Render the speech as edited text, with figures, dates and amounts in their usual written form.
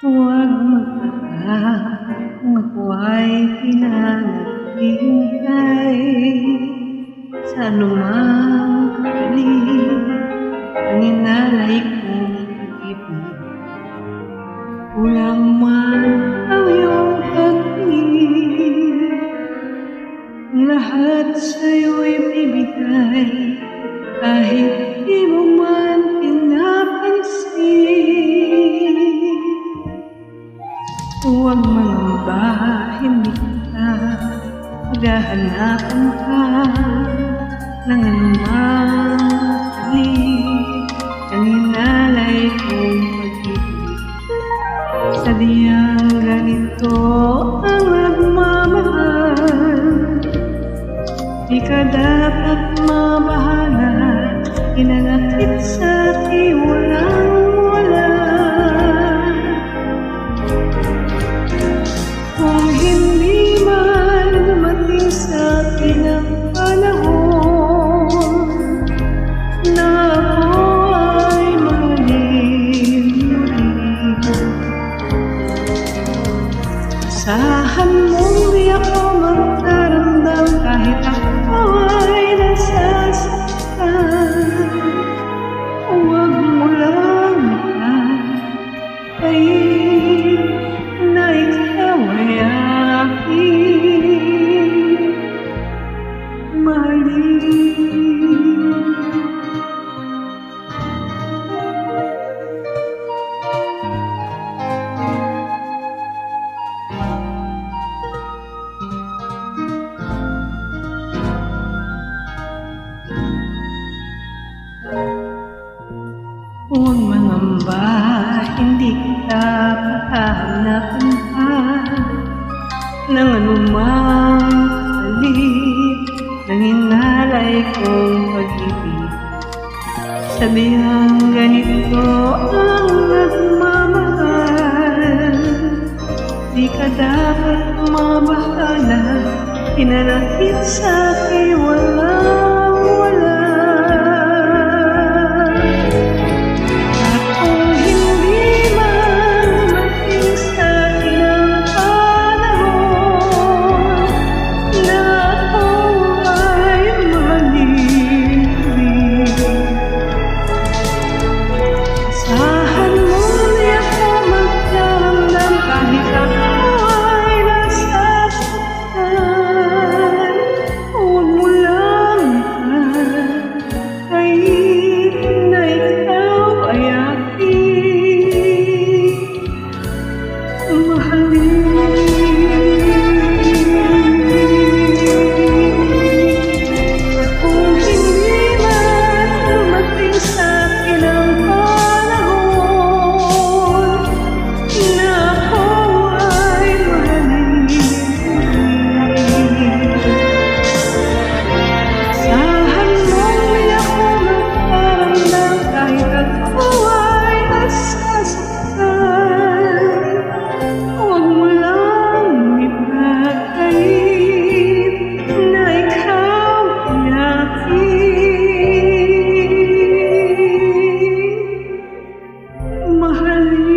Huwag magtaka kung ako ay pinanaghihintay sa anumang kapalit ang inalay kong pag-ibig. Kulang man ang iyong pag-ibig, lahat sa'yo'y bibigay kahit di mo man pinapansin. Huwag mangamba, hindi kita maghahanapan ka ng anumang kapalit ang inalay kong pag-ibig. Sadyang ganito ang nagmamahal, di ka dapat mabahala, inanakit sa'ti walang-wala. Kung hindi man dumating sa'tin ang panahon na ako ay mahalin muli, asahan mong di ako magdaramdam kahit ako ay nasasaktan. Huwag mo lang ipagkain na ikaw ay aking mahalin. Huwag mangamba, hindi kita pahahanapan pa ng anumang kapalit ng inalay kong pag-ibig. Sabihan ganito ang nagmamahal, di ka dapat mabahala, hinanakit sa'kin walang-wala. Mahal